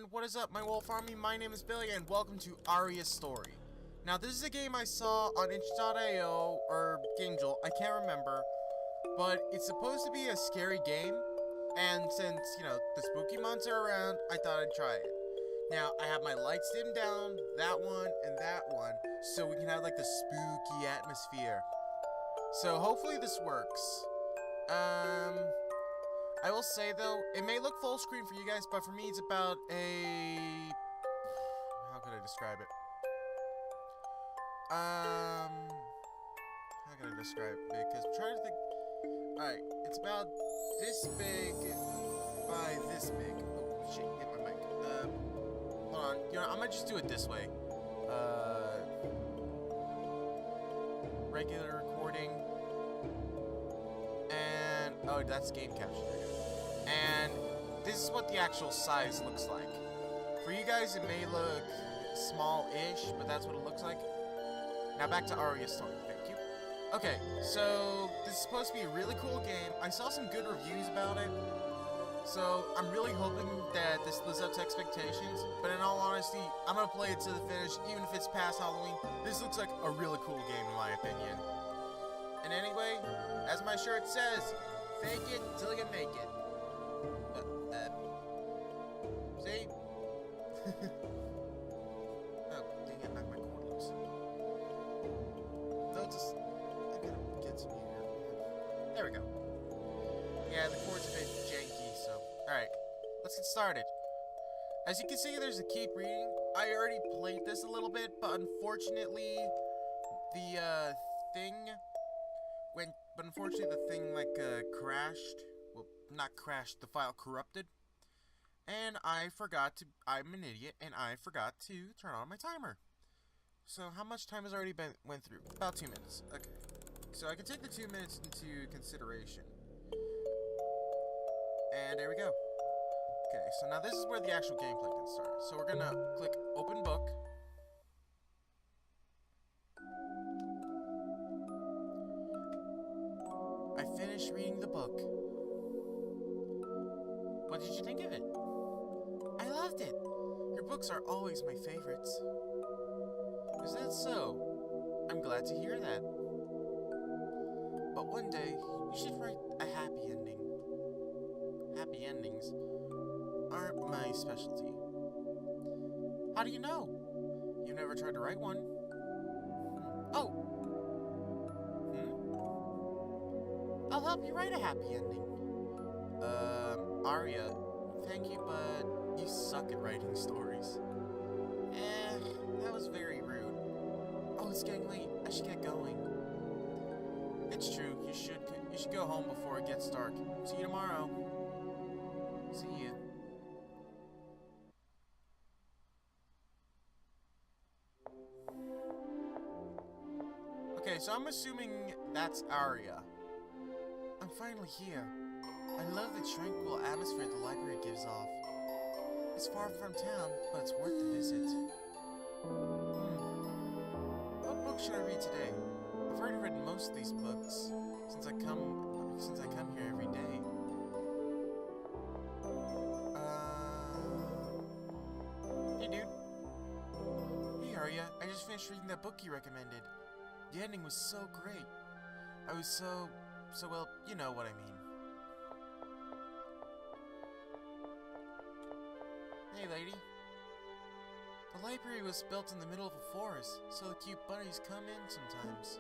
And what is up, my wolf army? My name is Billy, and welcome to Aria's Story. Now, this is a game I saw on itch.io, or Gingel, I can't remember, but it's supposed to be a scary game, and since, the spooky months are around, I thought I'd try it. Now, I have my lights dimmed down, that one, and that one, so we can have, like, the spooky atmosphere. So, hopefully this works. I will say, though, it may look full screen for you guys, but for me, it's about a... How could I describe it? How can I describe it? Because I'm trying to think... Alright, it's about this big by this big. Oh, shit, hit my mic. Hold on. I'm gonna just do it this way. Regular recording. And... Oh, that's game capture. And this is what the actual size looks like. For you guys, it may look small-ish, but that's what it looks like. Now back to Aria's Story. Thank you. Okay, so this is supposed to be a really cool game. I saw some good reviews about it, so I'm really hoping that this lives up to expectations. But in all honesty, I'm gonna play it to the finish, even if it's past Halloween. This looks like a really cool game, in my opinion. And anyway, as my shirt says, fake it till you make it. See? Oh, dang it, knocked my cord loose. They'll just... I gotta get some here. There we go. Yeah, the cord's a bit janky, so... Alright, let's get started. As you can see, there's a keep reading. I already played this a little bit, but unfortunately, the, thing went... But unfortunately, the thing, crashed. Well, not crashed, the file corrupted. And I forgot to... I'm an idiot, and I forgot to turn on my timer. So, how much time has already went through? About 2 minutes. Okay. So, I can take the 2 minutes into consideration. And there we go. Okay, so now this is where the actual gameplay can start. So, we're gonna click Open Book. I finished reading the book. What did you think of it? I loved it. Your books are always my favorites. Is that so? I'm glad to hear that. But one day, you should write a happy ending. Happy endings aren't my specialty. How do you know? You've never tried to write one. Oh. I'll help you write a happy ending. Aria, thank you, but you suck at writing stories. That was very rude. Oh, it's getting late. I should get going. It's true. You should go home before it gets dark. See you tomorrow. See you. Okay, so I'm assuming that's Aria. I'm finally here. I love the tranquil atmosphere the library gives off. It's far from town, but it's worth the visit. What book should I read today? I've already read most of these books since I come here every day. Hey, dude. Hey, Aria. I just finished reading that book you recommended. The ending was so great. I was so well, you know what I mean. Hey, lady. The library was built in the middle of a forest, so the cute bunnies come in sometimes.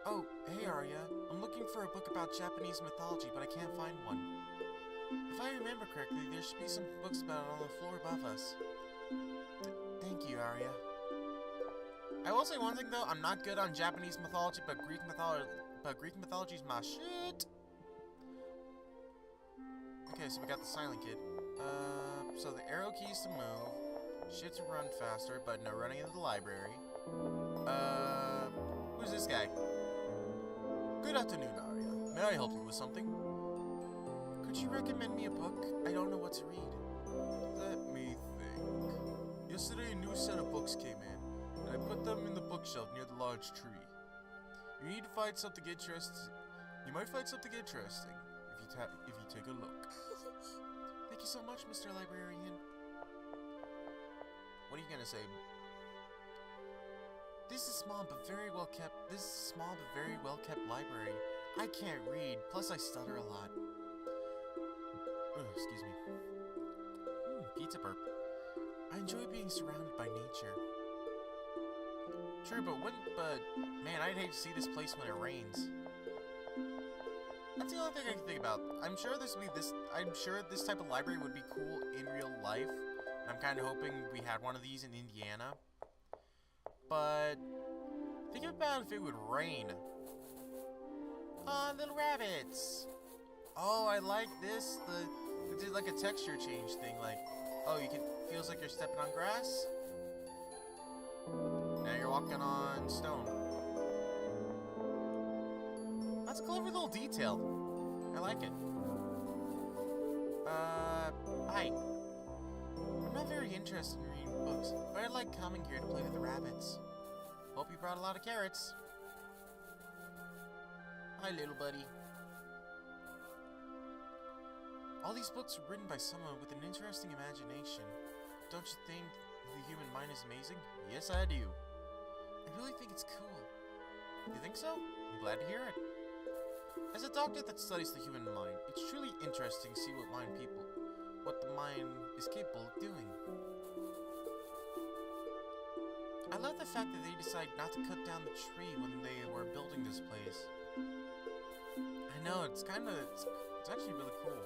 Oh, hey, Aria. I'm looking for a book about Japanese mythology, but I can't find one. If I remember correctly, there should be some books about it on the floor above us. Thank you, Aria. I will say one thing though, I'm not good on Japanese mythology, but Greek mythology is my shit. Okay, so we got the silent kid. So the arrow keys to move, shit to run faster, but no running into the library. Who's this guy? Good afternoon, Aria. May I help you with something? Could you recommend me a book? I don't know what to read. Let me think. Yesterday, a new set of books came in, and I put them in the bookshelf near the large tree. You need to find something interesting. You might find something interesting if you take a look. Thank you so much, Mr. Librarian. What are you gonna say? This is small but very well kept. This is a small but very well kept library. I can't read, plus I stutter a lot. Excuse me. Pizza burp. I enjoy being surrounded by nature. True, but man, I'd hate to see this place when it rains. That's the only thing I can think about. I'm sure this type of library would be cool in real life. I'm kind of hoping we had one of these in Indiana. But think about if it would rain. Aw, little rabbits. Oh, I like this. It did like a texture change thing. Like, oh, feels like you're stepping on grass. Now you're walking on stone. That's a clever little detail. I like it. Hi. I'm not very interested in reading books, but I like coming here to play with the rabbits. Hope you brought a lot of carrots. Hi, little buddy. All these books were written by someone with an interesting imagination. Don't you think the human mind is amazing? Yes, I do. I really think it's cool. You think so? I'm glad to hear it. As a doctor that studies the human mind, it's truly interesting to see what the mind is capable of doing. I love the fact that they decided not to cut down the tree when they were building this place. I know, it's actually really cool.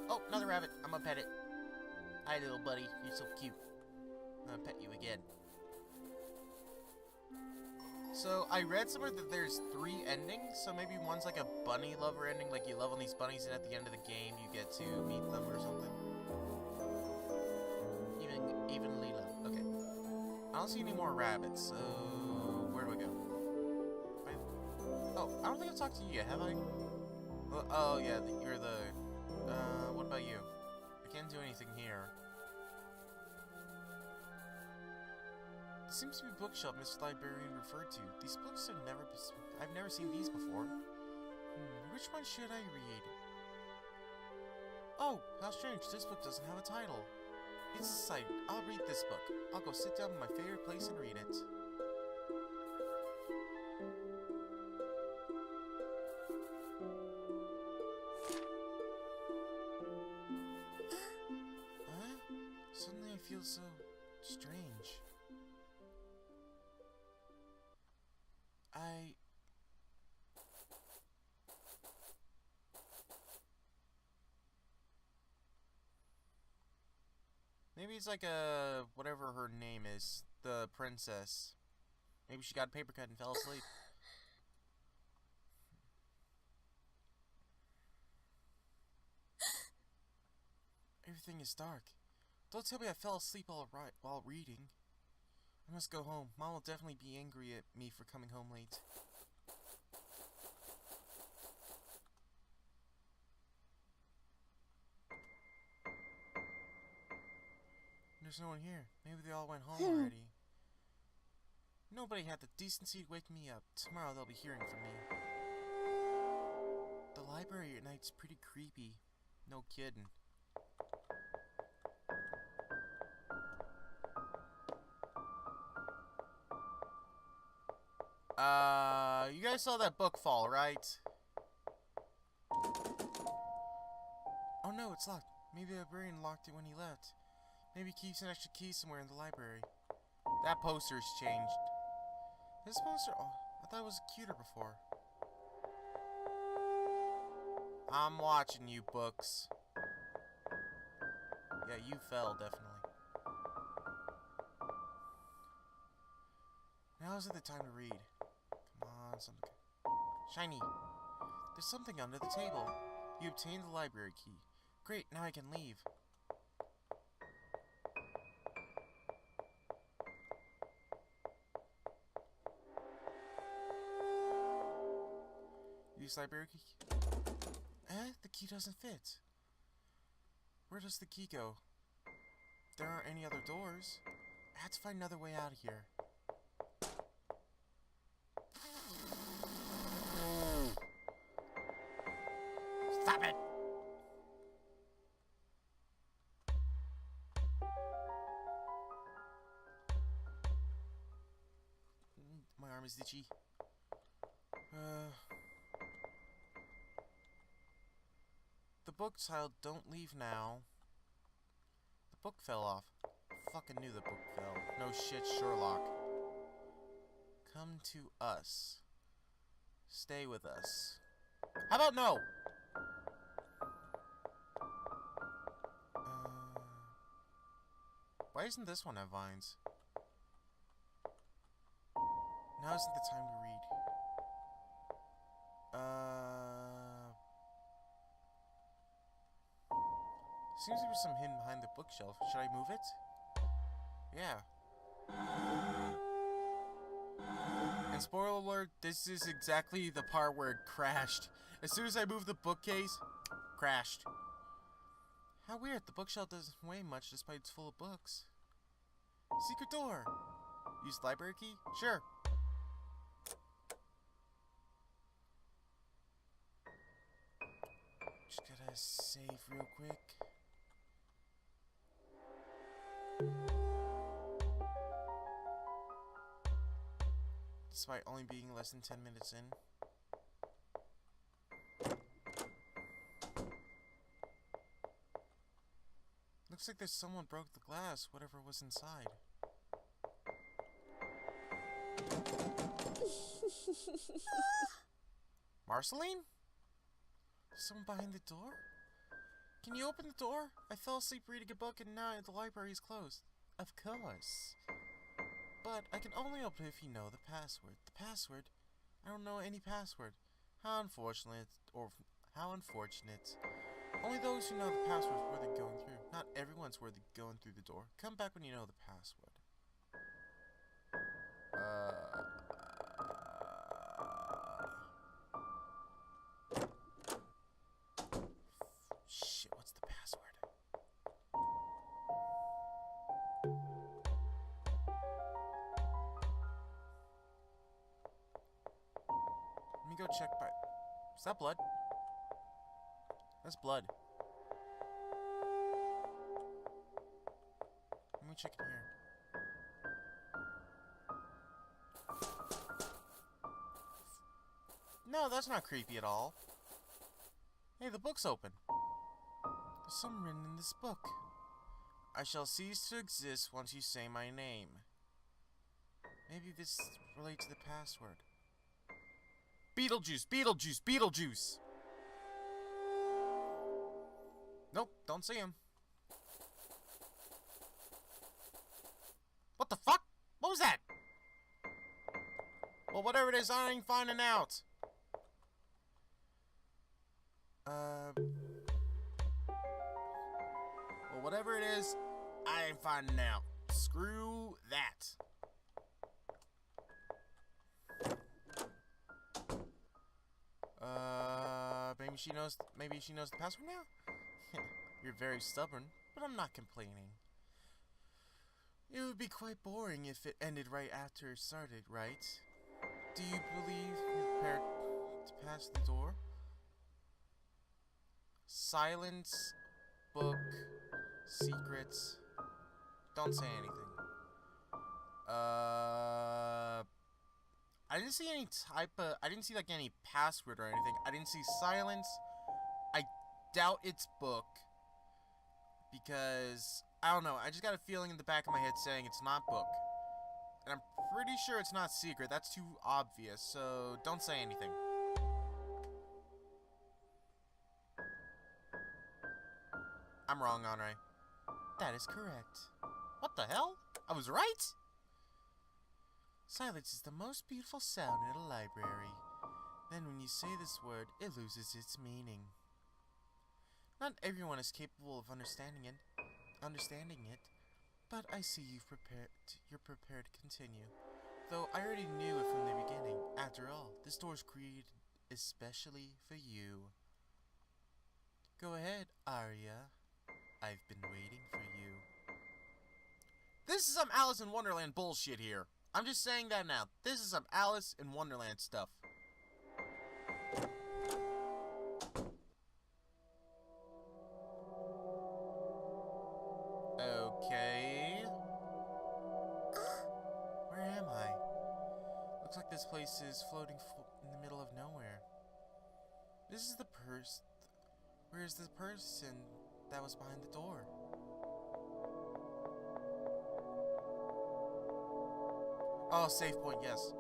Oh, another rabbit. I'm gonna pet it. Hi, little buddy. You're so cute. I'm gonna pet you again. So, I read somewhere that there's 3 endings, so maybe one's like a bunny lover ending, like you love on these bunnies and at the end of the game you get to meet them or something. Even Leela. Okay. I don't see any more rabbits, so where do I go? Oh, I don't think I've talked to you yet, have I? Oh, yeah, you're the... what about you? I can't do anything here. There seems to be a bookshelf Mr. Librarian referred to. These books I've never seen these before. Which one should I read? Oh, how strange, this book doesn't have a title. It's decided, I'll read this book. I'll go sit down in my favorite place and read it. Suddenly I feel so strange. Maybe it's like whatever her name is, the princess. Maybe she got a paper cut and fell asleep. Everything is dark. Don't tell me I fell asleep while reading. I must go home. Mom will definitely be angry at me for coming home late. There's no one here. Maybe they all went home already. Nobody had the decency to wake me up. Tomorrow they'll be hearing from me. The library at night's pretty creepy. No kidding. You guys saw that book fall, right? Oh no, it's locked. Maybe the librarian locked it when he left. Maybe he keeps an extra key somewhere in the library. That poster's changed. This poster... Oh, I thought it was cuter before. I'm watching you, books. Yeah, you fell, definitely. Now is the time to read. Come on, something... Shiny! There's something under the table. You obtained the library key. Great, now I can leave. Use library key? The key doesn't fit. Where does the key go? There aren't any other doors. I have to find another way out of here. is itchy. The book child, don't leave now. The book fell off. Fucking knew the book fell. No shit, Sherlock. Come to us. Stay with us. How about no? Why isn't this one have vines? Now isn't the time to read. Seems there was some hidden behind the bookshelf. Should I move it? Yeah. And spoiler alert, this is exactly the part where it crashed. As soon as I moved the bookcase, crashed. How weird, the bookshelf doesn't weigh much despite it's full of books. Secret door! Use library key? Sure. Just gotta save real quick. Despite only being less than 10 minutes in. Looks like there's someone broke the glass, whatever was inside. Marceline? Someone behind the door? Can you open the door? I fell asleep reading a book and now the library is closed. Of course. But I can only open it if you know the password. The password? I don't know any password. How unfortunate, or how unfortunate. Only those who know the password is worthy going through. Not everyone's worthy going through the door. Come back when you know the password. Shit, what's the password? Let me go check by... Is that blood? That's blood. Let me check in here. No, that's not creepy at all. Hey, the book's open. There's something written in this book. I shall cease to exist once you say my name. Maybe this relates to the password. Beetlejuice! Beetlejuice! Beetlejuice! Nope, don't see him. What the fuck? What was that? Well, whatever it is, I ain't finding out. Well, whatever it is, I ain't finding out. Screw that. Maybe she knows the password now? You're very stubborn, but I'm not complaining. It would be quite boring if it ended right after it started, right? Do you believe you're prepared to pass the door? Silence, book, secrets. Don't say anything. I didn't see any I didn't see like any password or anything. I didn't see silence. I doubt it's book. Because, I don't know, I just got a feeling in the back of my head saying it's not book. And I'm pretty sure it's not secret. That's too obvious, so don't say anything. I'm wrong, Aria. That is correct. What the hell? I was right? Silence is the most beautiful sound in a library. Then when you say this word, it loses its meaning. Not everyone is capable of understanding it, but I see you're prepared to continue. Though I already knew it from the beginning. After all, this door is created especially for you. Go ahead, Aria. I've been waiting for you. This is some Alice in Wonderland bullshit here. I'm just saying that now. This is some Alice in Wonderland stuff. Okay. Where am I? Looks like this place is floating in the middle of nowhere. This is the purse. Where's the person that was behind the door? Oh, save point, yes.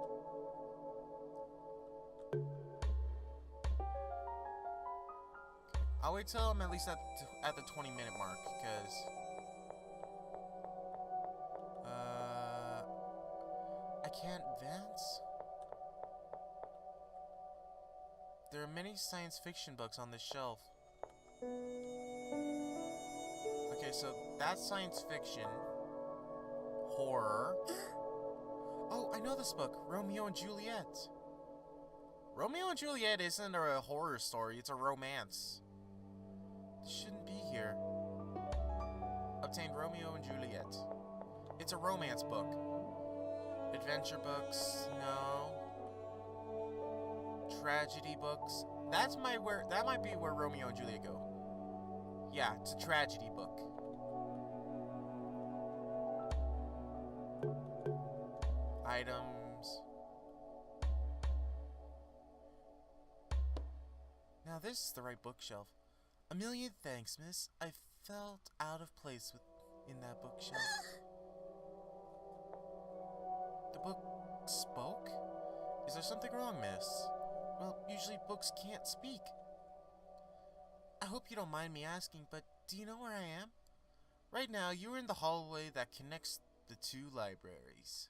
I'll wait till I'm at least at the 20-minute mark, because I can't advance. There are many science fiction books on this shelf. Okay, so that's science fiction. Horror. Oh, I know this book, Romeo and Juliet. Romeo and Juliet isn't a horror story, it's a romance. This shouldn't be here. Obtained Romeo and Juliet. It's a romance book. Adventure books, no. Tragedy books. That might be where Romeo and Juliet go. Yeah, it's a tragedy book. Items. Now this is the right bookshelf. A million thanks, miss. I felt out of place in that bookshelf. The book spoke? Is there something wrong, miss? Well, usually books can't speak. I hope you don't mind me asking, but do you know where I am? Right now, you are in the hallway that connects the two libraries.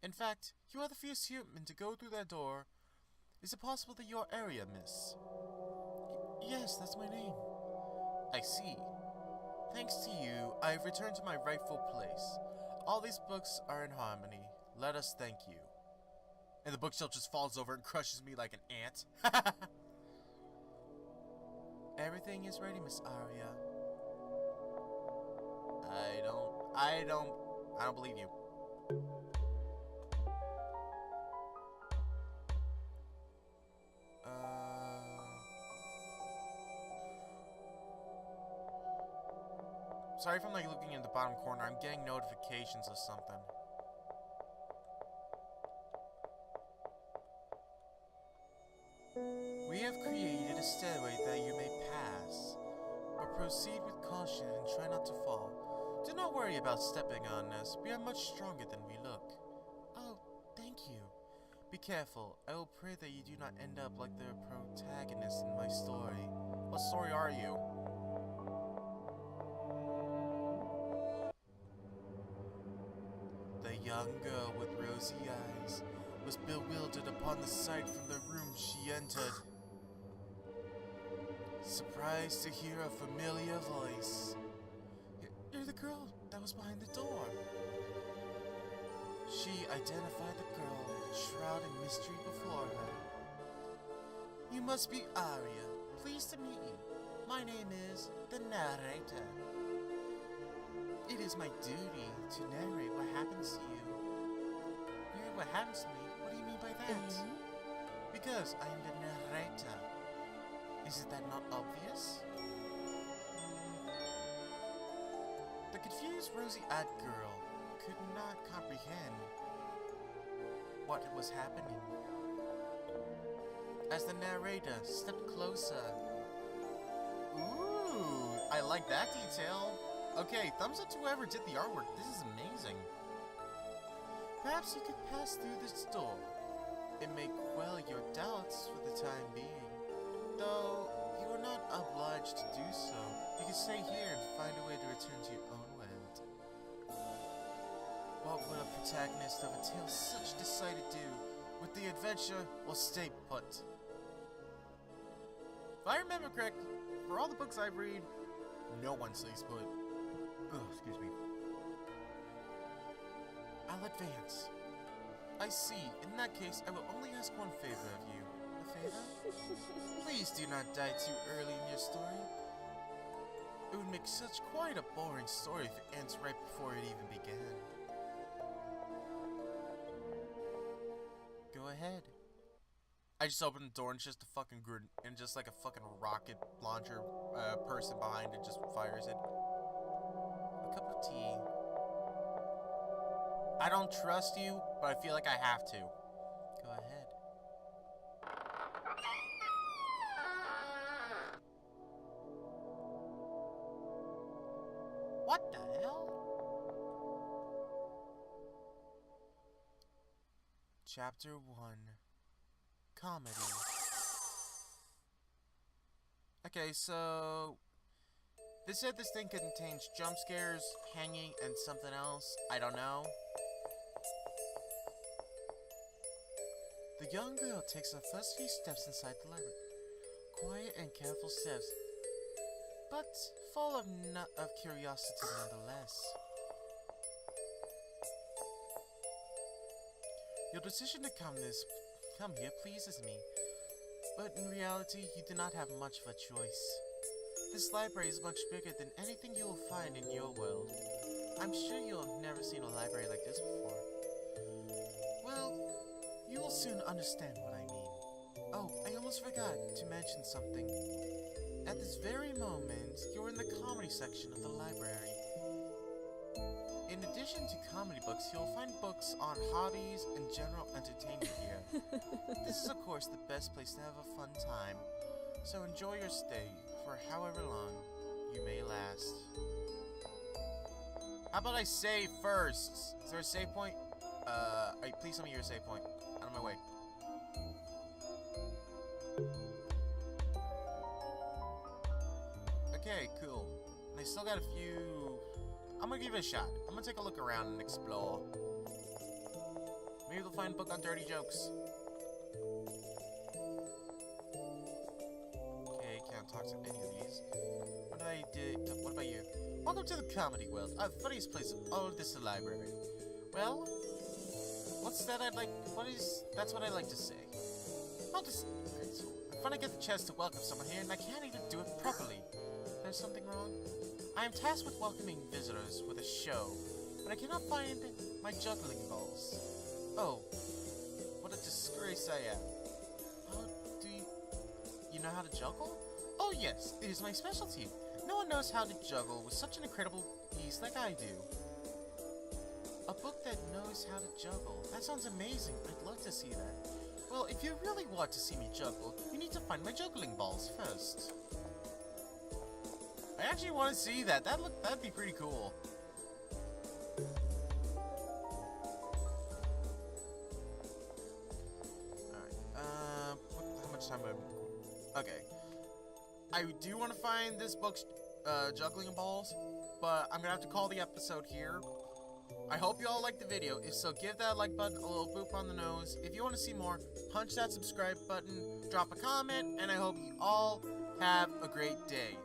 In fact, you are the first human to go through that door. Is it possible that you're Aria, miss? Yes, that's my name. I see. Thanks to you, I have returned to my rightful place. All these books are in harmony. Let us thank you. And the bookshelf just falls over and crushes me like an ant. Everything is ready, Miss Aria. I don't believe you. Sorry if I'm like looking in the bottom corner. I'm getting notifications of something. We have created a stairway that you may pass, but proceed with caution and try not to fall. Do not worry about stepping on us. We are much stronger than we look. Oh, thank you. Be careful. I will pray that you do not end up like the protagonist in my story. What story are you? The young girl with rosy eyes was bewildered upon the sight from the room she entered. Surprised to hear a familiar voice. You're the girl that was behind the door. She identified the girl with a shroud of mystery before her. You must be Aria. Pleased to meet you. My name is the narrator. It is my duty to narrate what happens to you. Narrate what happens to me? What do you mean by that? Because I am the narrator. Isn't that not obvious? The confused rosy-eyed girl could not comprehend what was happening. As the narrator stepped closer. Ooh, I like that detail. Okay, thumbs up to whoever did the artwork. This is amazing. Perhaps you could pass through this door. It may quell your doubts for the time being. Though, you are not obliged to do so. You can stay here and find a way to return to your own land. What would a protagonist of a tale such decide to do? With the adventure, will stay put. If I remember correctly, for all the books I've read, no one stays put. Ugh, excuse me. I'll advance. I see. In that case, I will only ask one favor of you. A favor? Please do not die too early in your story. It would make such quite a boring story if it ends right before it even began. Go ahead. I just opened the door and just a fucking and just like a fucking rocket launcher person behind it just fires it. A cup of tea. I don't trust you, but I feel like I have to. Chapter 1. Comedy. Okay, so... They said this thing contains jump scares, hanging, and something else. I don't know. The young girl takes her first few steps inside the library. Quiet and careful steps, but full of curiosity nonetheless. Your decision to come here pleases me, but in reality, you do not have much of a choice. This library is much bigger than anything you will find in your world. I'm sure you'll have never seen a library like this before. Well, you will soon understand what I mean. Oh, I almost forgot to mention something. At this very moment, you're in the comedy section of the library. In addition to comedy books, you'll find books on hobbies and general entertainment here. This is, of course, the best place to have a fun time, so enjoy your stay for however long you may last. How about I save first? Is there a save point? Please tell me your save point. Out of my way. Okay, cool. And I still got a few... I'm gonna give it a shot. I'm gonna take a look around and explore. Maybe they'll find a book on dirty jokes. Okay, can't talk to any of these. What did I do? What about you? Welcome to the comedy world. The funniest place of all of this library. Well, what's that that's what I like to say. I'll just... Okay, so I finally get the chance to welcome someone here and I can't even do it properly. There's something wrong? I am tasked with welcoming visitors with a show, but I cannot find my juggling balls. Oh, what a disgrace I am. How do you know how to juggle? Oh yes, it is my specialty. No one knows how to juggle with such an incredible ease like I do. A book that knows how to juggle. That sounds amazing. I'd love to see that. Well, if you really want to see me juggle, you need to find my juggling balls first. I actually want to see that. That'd be pretty cool. Alright, how much time do I have? Okay. I do want to find this book's juggling balls, but I'm gonna have to call the episode here. I hope you all liked the video. If so, give that like button a little boop on the nose. If you want to see more, punch that subscribe button, drop a comment, and I hope you all have a great day.